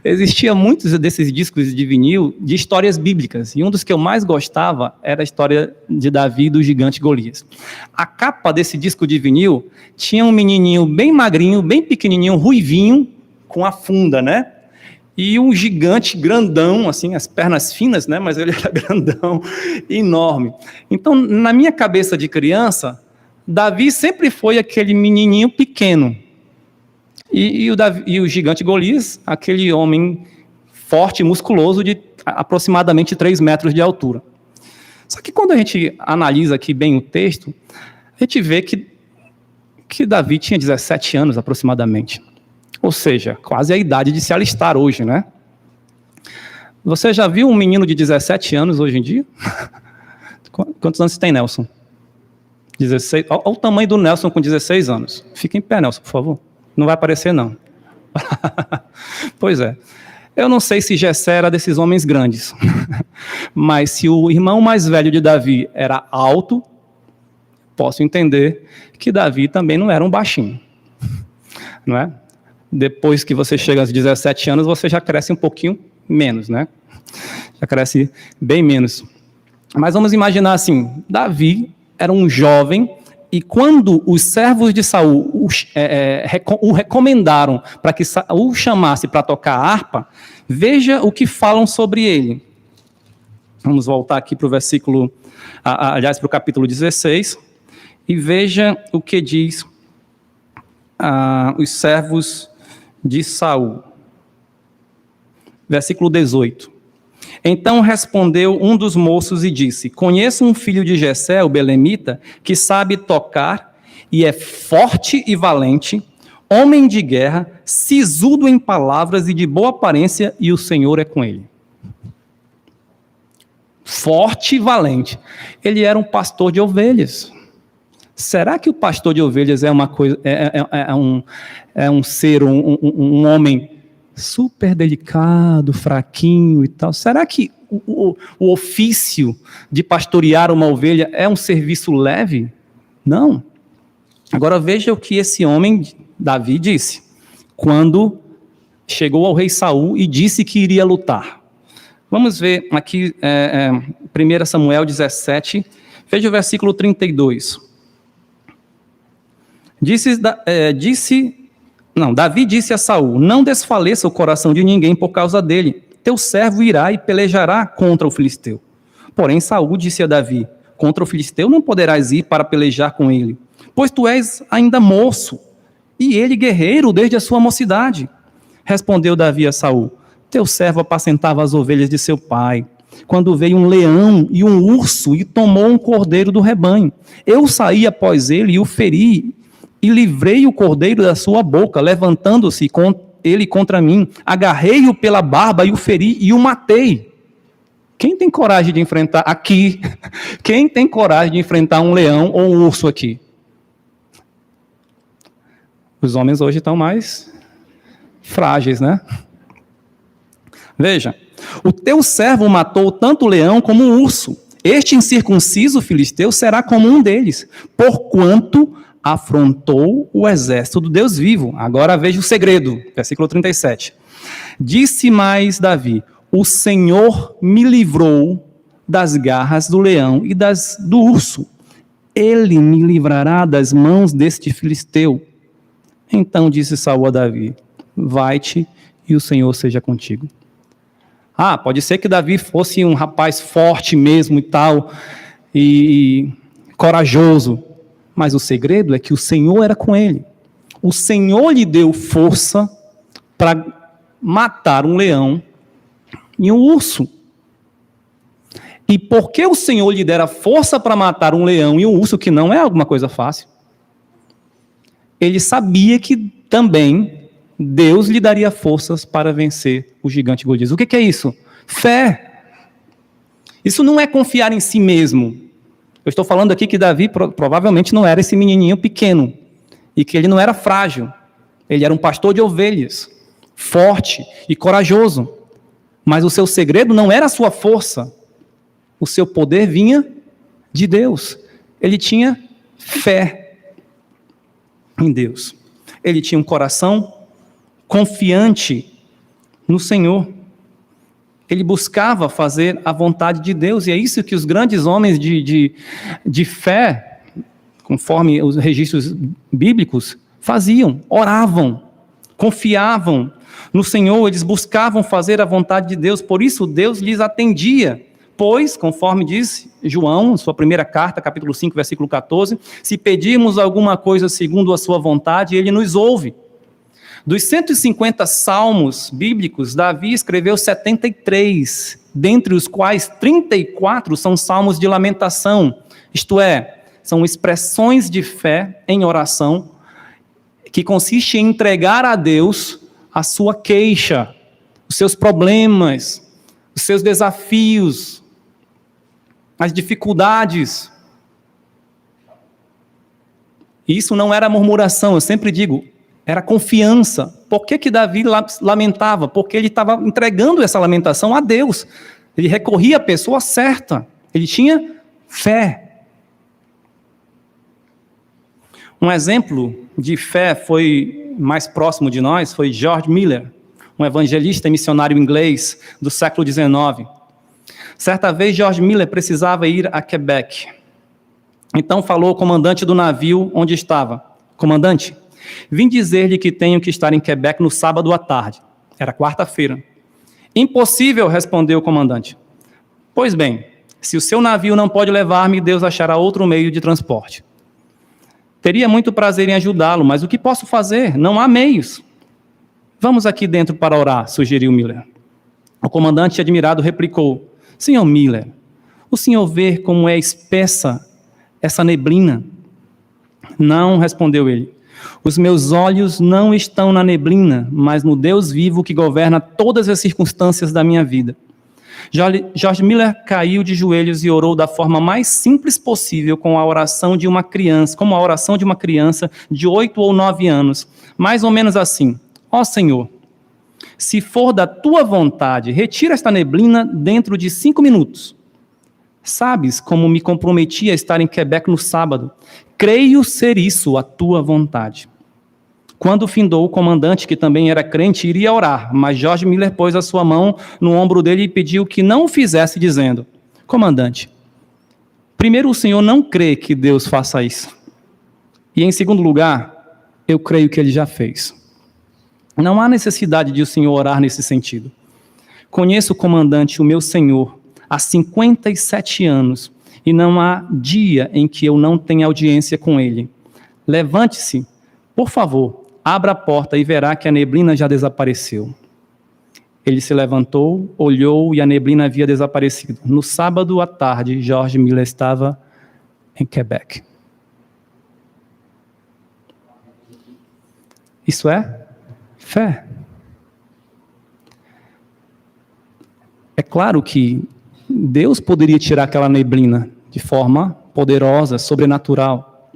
Existiam muitos desses discos de vinil de histórias bíblicas. E um dos que eu mais gostava era a história de Davi e do gigante Golias. A capa desse disco de vinil tinha um menininho bem magrinho, bem pequenininho, ruivinho, com a funda, né? E um gigante grandão, assim, as pernas finas, né? Mas ele era grandão, enorme. Então, na minha cabeça de criança, Davi sempre foi aquele menininho pequeno. E o gigante Golias, aquele homem forte, musculoso, de aproximadamente 3 metros de altura. Só que quando a gente analisa aqui bem o texto, a gente vê que Davi tinha 17 anos aproximadamente. Ou seja, quase a idade de se alistar hoje, né? Você já viu um menino de 17 anos hoje em dia? Quantos anos tem, Nelson? 16. Olha o tamanho do Nelson com 16 anos. Fica em pé, Nelson, por favor. Não vai aparecer, não. Pois é. Eu não sei se Jessé era desses homens grandes, mas se o irmão mais velho de Davi era alto, posso entender que Davi também não era um baixinho. Não é? Depois que você chega aos 17 anos, você já cresce um pouquinho menos, né? Já cresce bem menos. Mas vamos imaginar assim, Davi era um jovem, e quando os servos de Saul o recomendaram para que Saul chamasse para tocar a harpa, veja o que falam sobre ele. Vamos voltar aqui para o versículo, aliás, para o capítulo 16, e veja o que diz os servos de Saul. Versículo 18. Então respondeu um dos moços e disse: conheço um filho de Jessé, o belemita, que sabe tocar e é forte e valente, homem de guerra, sisudo em palavras e de boa aparência, e o Senhor é com ele. Forte e valente. Ele era um pastor de ovelhas. Será que o pastor de ovelhas é uma coisa, um ser, um homem super delicado, fraquinho e tal? Será que o ofício de pastorear uma ovelha é um serviço leve? Não. Agora veja o que esse homem, Davi, disse, quando chegou ao rei Saul e disse que iria lutar. Vamos ver aqui, 1 Samuel 17, veja o versículo 32. Davi disse a Saul: não desfaleça o coração de ninguém por causa dele. Teu servo irá e pelejará contra o filisteu. Porém Saul disse a Davi: contra o filisteu não poderás ir para pelejar com ele, pois tu és ainda moço, e ele guerreiro desde a sua mocidade. Respondeu Davi a Saul: teu servo apacentava as ovelhas de seu pai, quando veio um leão e um urso e tomou um cordeiro do rebanho. Eu saí após ele e o feri, e livrei o cordeiro da sua boca, levantando-se ele contra mim. Agarrei-o pela barba e o feri e o matei. Quem tem coragem de enfrentar aqui? Quem tem coragem de enfrentar um leão ou um urso aqui? Os homens hoje estão mais frágeis, né? Veja, o teu servo matou tanto o leão como o urso. Este incircunciso filisteu será como um deles, porquanto afrontou o exército do Deus vivo. Agora veja o segredo, versículo 37. Disse mais Davi: o Senhor me livrou das garras do leão e do urso. Ele me livrará das mãos deste filisteu. Então disse Saul a Davi: vai-te e o Senhor seja contigo. Pode ser que Davi fosse um rapaz forte mesmo e tal, e corajoso, mas o segredo é que o Senhor era com ele. O Senhor lhe deu força para matar um leão e um urso. E porque o Senhor lhe dera força para matar um leão e um urso, que não é alguma coisa fácil, ele sabia que também Deus lhe daria forças para vencer o gigante Golias. O que é isso? Fé. Isso não é confiar em si mesmo. Eu estou falando aqui que Davi provavelmente não era esse menininho pequeno e que ele não era frágil. Ele era um pastor de ovelhas, forte e corajoso. Mas o seu segredo não era a sua força. O seu poder vinha de Deus. Ele tinha fé em Deus. Ele tinha um coração confiante no Senhor. Ele buscava fazer a vontade de Deus. E é isso que os grandes homens de fé, conforme os registros bíblicos, faziam. Oravam, confiavam no Senhor, eles buscavam fazer a vontade de Deus. Por isso Deus lhes atendia. Pois, conforme diz João, sua primeira carta, capítulo 5, versículo 14, se pedirmos alguma coisa segundo a sua vontade, ele nos ouve. Dos 150 salmos bíblicos, Davi escreveu 73, dentre os quais 34 são salmos de lamentação, isto é, são expressões de fé em oração, que consiste em entregar a Deus a sua queixa, os seus problemas, os seus desafios, as dificuldades. Isso não era murmuração, eu sempre digo, era confiança. Por que Davi lamentava? Porque ele estava entregando essa lamentação a Deus. Ele recorria à pessoa certa. Ele tinha fé. Um exemplo de fé foi mais próximo de nós, foi George Miller, um evangelista e missionário inglês do século XIX. Certa vez, George Miller precisava ir a Quebec. Então falou ao comandante do navio onde estava: comandante, vim dizer-lhe que tenho que estar em Quebec no sábado à tarde. Era quarta-feira. Impossível, respondeu o comandante. Pois bem, se o seu navio não pode levar-me, Deus achará outro meio de transporte. Teria muito prazer em ajudá-lo, mas o que posso fazer? Não há meios. Vamos aqui dentro para orar, sugeriu Miller. O comandante, admirado, replicou: Senhor Miller, o senhor vê como é espessa essa neblina? Não, respondeu ele. Os meus olhos não estão na neblina, mas no Deus vivo que governa todas as circunstâncias da minha vida. George Miller caiu de joelhos e orou da forma mais simples possível com a oração de uma criança, como a oração de uma criança de 8 ou 9 anos, mais ou menos assim: ó Senhor, se for da tua vontade, retira esta neblina dentro de 5 minutos. Sabes como me comprometi a estar em Quebec no sábado. Creio ser isso a tua vontade. Quando findou, o comandante, que também era crente, iria orar, mas George Miller pôs a sua mão no ombro dele e pediu que não o fizesse, dizendo: comandante, primeiro o senhor não crê que Deus faça isso. E em segundo lugar, eu creio que ele já fez. Não há necessidade de o senhor orar nesse sentido. Conheço o comandante, o meu senhor, há 57 anos, e não há dia em que eu não tenha audiência com ele. Levante-se, por favor, abra a porta e verá que a neblina já desapareceu. Ele se levantou, olhou e a neblina havia desaparecido. No sábado à tarde, George Miller estava em Quebec. Isso é fé. É claro que Deus poderia tirar aquela neblina de forma poderosa, sobrenatural.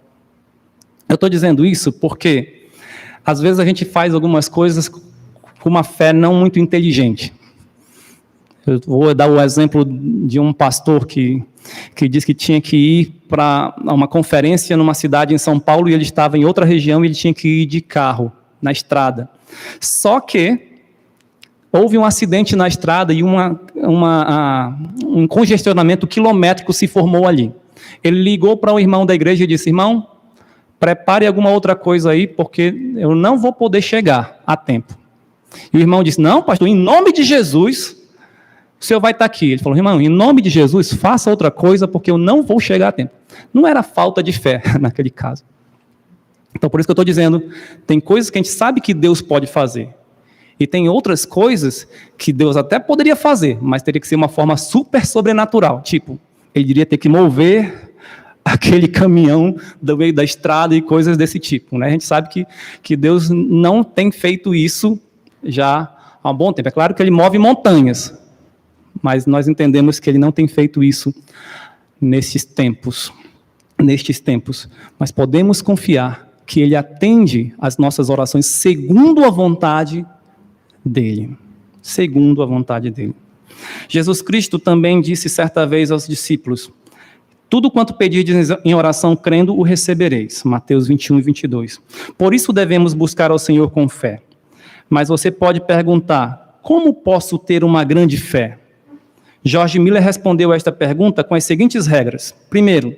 Eu estou dizendo isso porque, às vezes, a gente faz algumas coisas com uma fé não muito inteligente. Eu vou dar o exemplo de um pastor que disse que tinha que ir para uma conferência numa cidade em São Paulo e ele estava em outra região e ele tinha que ir de carro, na estrada. Só que houve um acidente na estrada e um congestionamento quilométrico se formou ali. Ele ligou para um irmão da igreja e disse: irmão, prepare alguma outra coisa aí, porque eu não vou poder chegar a tempo. E o irmão disse: não, pastor, em nome de Jesus, o senhor vai estar aqui. Ele falou: irmão, em nome de Jesus, faça outra coisa, porque eu não vou chegar a tempo. Não era falta de fé naquele caso. Então, por isso que eu estou dizendo, tem coisas que a gente sabe que Deus pode fazer. E tem outras coisas que Deus até poderia fazer, mas teria que ser uma forma super sobrenatural. Tipo, ele iria ter que mover aquele caminhão do meio da estrada e coisas desse tipo, né? A gente sabe que Deus não tem feito isso já há um bom tempo. É claro que ele move montanhas, mas nós entendemos que ele não tem feito isso nestes tempos. Mas podemos confiar que ele atende às nossas orações segundo a vontade dele. Segundo a vontade dele. Jesus Cristo também disse certa vez aos discípulos: tudo quanto pedirdes em oração crendo, o recebereis. Mateus 21 e 22. Por isso devemos buscar ao Senhor com fé. Mas você pode perguntar: como posso ter uma grande fé? George Miller respondeu a esta pergunta com as seguintes regras. Primeiro,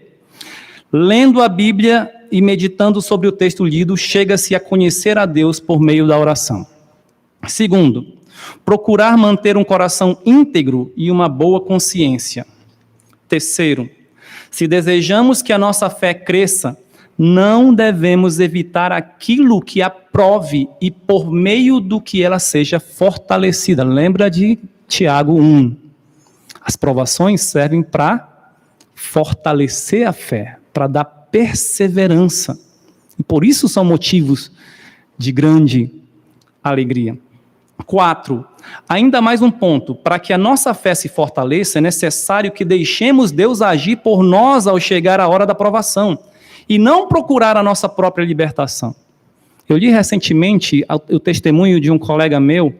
lendo a Bíblia e meditando sobre o texto lido, chega-se a conhecer a Deus por meio da oração. Segundo, procurar manter um coração íntegro e uma boa consciência. Terceiro, se desejamos que a nossa fé cresça, não devemos evitar aquilo que a prove e por meio do que ela seja fortalecida. Lembra de Tiago 1. As provações servem para fortalecer a fé, para dar perseverança. E por isso são motivos de grande alegria. 4. Ainda mais um ponto. Para que a nossa fé se fortaleça, é necessário que deixemos Deus agir por nós ao chegar a hora da provação. E não procurar a nossa própria libertação. Eu li recentemente o testemunho de um colega meu.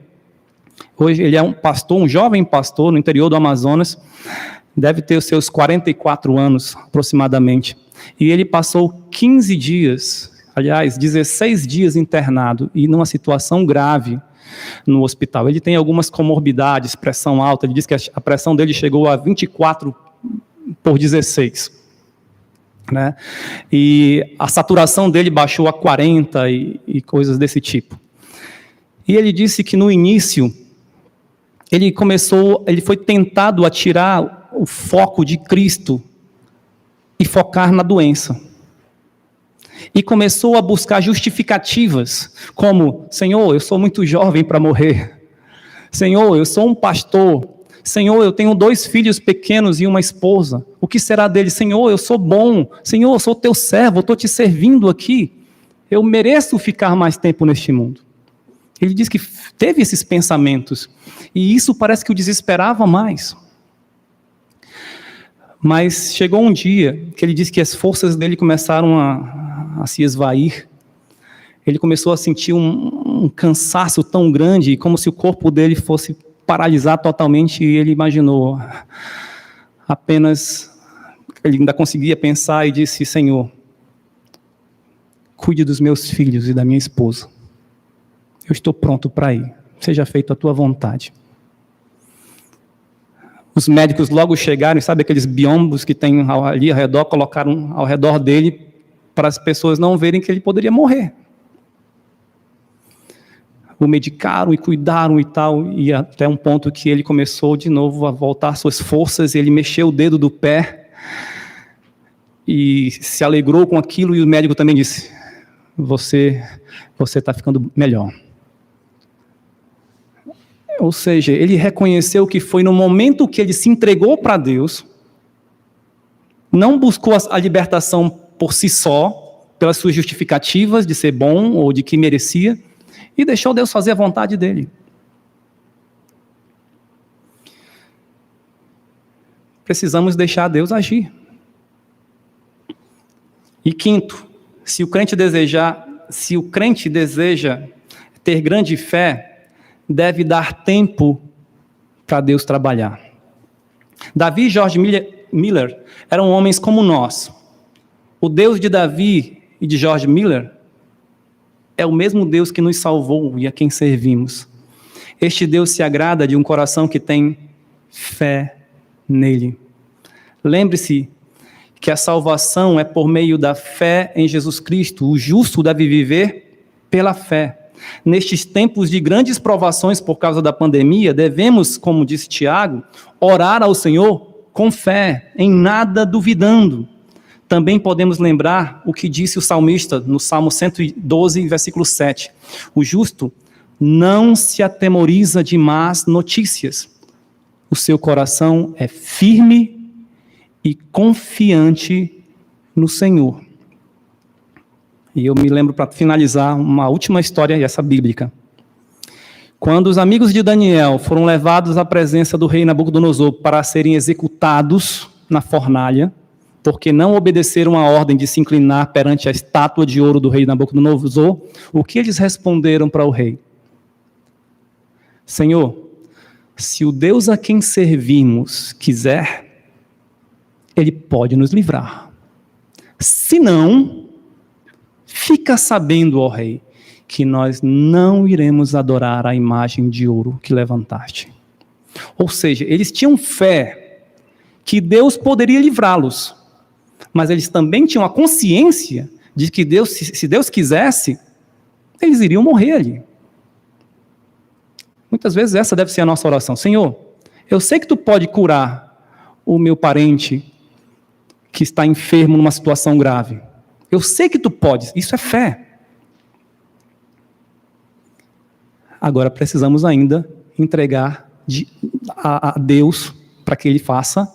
Hoje ele é um pastor, um jovem pastor no interior do Amazonas. Deve ter os seus 44 anos, aproximadamente. E ele passou 15 dias, aliás, 16 dias internado e numa situação grave no hospital. Ele tem algumas comorbidades, pressão alta. Ele diz que a pressão dele chegou a 24/16. Né? E a saturação dele baixou a 40 e coisas desse tipo. E ele disse que no início ele foi tentado a tirar o foco de Cristo e focar na doença. E começou a buscar justificativas, como: Senhor, eu sou muito jovem para morrer. Senhor, eu sou um pastor. Senhor, eu tenho 2 filhos pequenos e uma esposa. O que será deles? Senhor, eu sou bom. Senhor, eu sou teu servo, eu estou te servindo aqui. Eu mereço ficar mais tempo neste mundo. Ele diz que teve esses pensamentos. E isso parece que o desesperava mais. Mas chegou um dia que ele disse que as forças dele começaram a se esvair. Ele começou a sentir um cansaço tão grande, como se o corpo dele fosse paralisar totalmente, e ele imaginou apenas, ele ainda conseguia pensar e disse: Senhor, cuide dos meus filhos e da minha esposa. Eu estou pronto para ir. Seja feita a tua vontade. Os médicos logo chegaram, e sabe aqueles biombos que tem ali ao redor, colocaram ao redor dele para as pessoas não verem que ele poderia morrer. O medicaram e cuidaram e tal, e até um ponto que ele começou de novo a voltar suas forças, ele mexeu o dedo do pé e se alegrou com aquilo, e o médico também disse: você está ficando melhor. Ou seja, ele reconheceu que foi no momento que ele se entregou para Deus, não buscou a libertação por si só, pelas suas justificativas de ser bom ou de que merecia, e deixou Deus fazer a vontade dele. Precisamos deixar Deus agir. E quinto, se o crente deseja ter grande fé, deve dar tempo para Deus trabalhar. Davi e George Miller eram homens como nós. O Deus de Davi e de George Miller é o mesmo Deus que nos salvou e a quem servimos. Este Deus se agrada de um coração que tem fé nele. Lembre-se que a salvação é por meio da fé em Jesus Cristo. O justo deve viver pela fé. Nestes tempos de grandes provações por causa da pandemia, devemos, como disse Tiago, orar ao Senhor com fé, em nada duvidando. Também podemos lembrar o que disse o salmista no Salmo 112, versículo 7. O justo não se atemoriza de más notícias. O seu coração é firme e confiante no Senhor. E eu me lembro, para finalizar, uma última história, essa bíblica. Quando os amigos de Daniel foram levados à presença do rei Nabucodonosor para serem executados na fornalha, porque não obedeceram a ordem de se inclinar perante a estátua de ouro do rei Nabucodonosor, o que eles responderam para o rei? Senhor, se o Deus a quem servimos quiser, ele pode nos livrar. Se não, fica sabendo, ó rei, que nós não iremos adorar a imagem de ouro que levantaste. Ou seja, eles tinham fé que Deus poderia livrá-los, mas eles também tinham a consciência de que Deus, se Deus quisesse, eles iriam morrer ali. Muitas vezes essa deve ser a nossa oração. Senhor, eu sei que tu pode curar o meu parente que está enfermo numa situação grave. Eu sei que tu podes, isso é fé. Agora precisamos ainda entregar a Deus para que Ele faça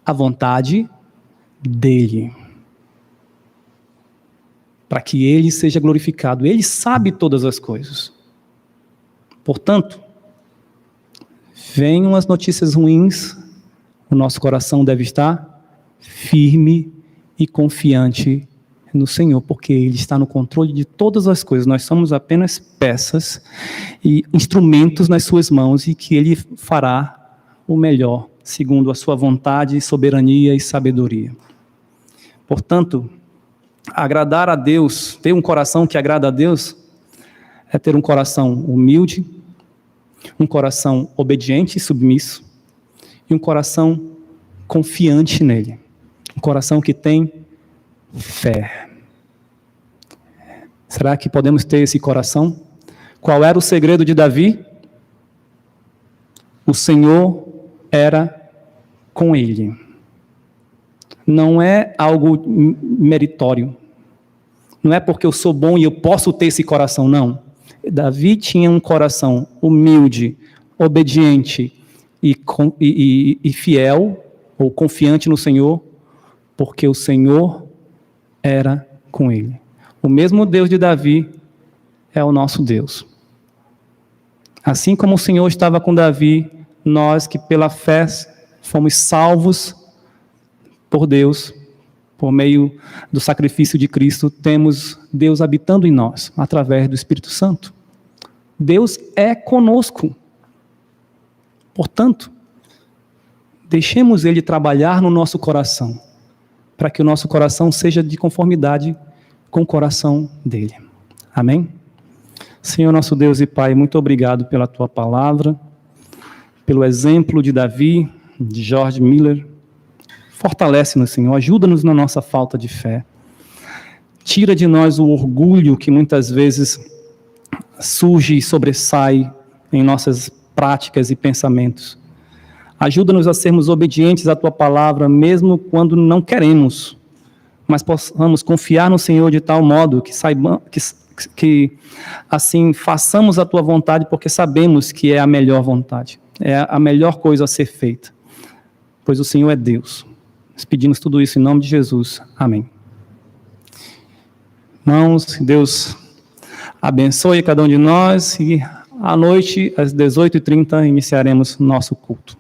a vontade dEle. Para que Ele seja glorificado. Ele sabe todas as coisas. Portanto, venham as notícias ruins, o nosso coração deve estar firme e confiante no Senhor, porque Ele está no controle de todas as coisas. Nós somos apenas peças e instrumentos nas suas mãos e que Ele fará o melhor, segundo a sua vontade, soberania e sabedoria. Portanto, agradar a Deus, ter um coração que agrada a Deus, é ter um coração humilde, um coração obediente e submisso, e um coração confiante nele. Um coração que tem fé. Será que podemos ter esse coração? Qual era o segredo de Davi? O Senhor era com ele. Não é algo meritório. Não é porque eu sou bom e eu posso ter esse coração, não. Davi tinha um coração humilde, obediente e fiel, ou confiante no Senhor, porque o Senhor era com ele. O mesmo Deus de Davi é o nosso Deus. Assim como o Senhor estava com Davi, nós que pela fé fomos salvos por Deus, por meio do sacrifício de Cristo, temos Deus habitando em nós, através do Espírito Santo. Deus é conosco. Portanto, deixemos Ele trabalhar no nosso coração, para que o nosso coração seja de conformidade com o coração dEle. Amém? Senhor nosso Deus e Pai, muito obrigado pela Tua palavra, pelo exemplo de Davi, de George Miller. Fortalece-nos, Senhor, ajuda-nos na nossa falta de fé. Tira de nós o orgulho que muitas vezes surge e sobressai em nossas práticas e pensamentos. Ajuda-nos a sermos obedientes à Tua palavra, mesmo quando não queremos, mas possamos confiar no Senhor de tal modo que assim façamos a Tua vontade, porque sabemos que é a melhor vontade, é a melhor coisa a ser feita, pois o Senhor é Deus. Nós pedimos tudo isso em nome de Jesus. Amém. Irmãos, Deus abençoe cada um de nós e à noite, às 18h30, iniciaremos nosso culto.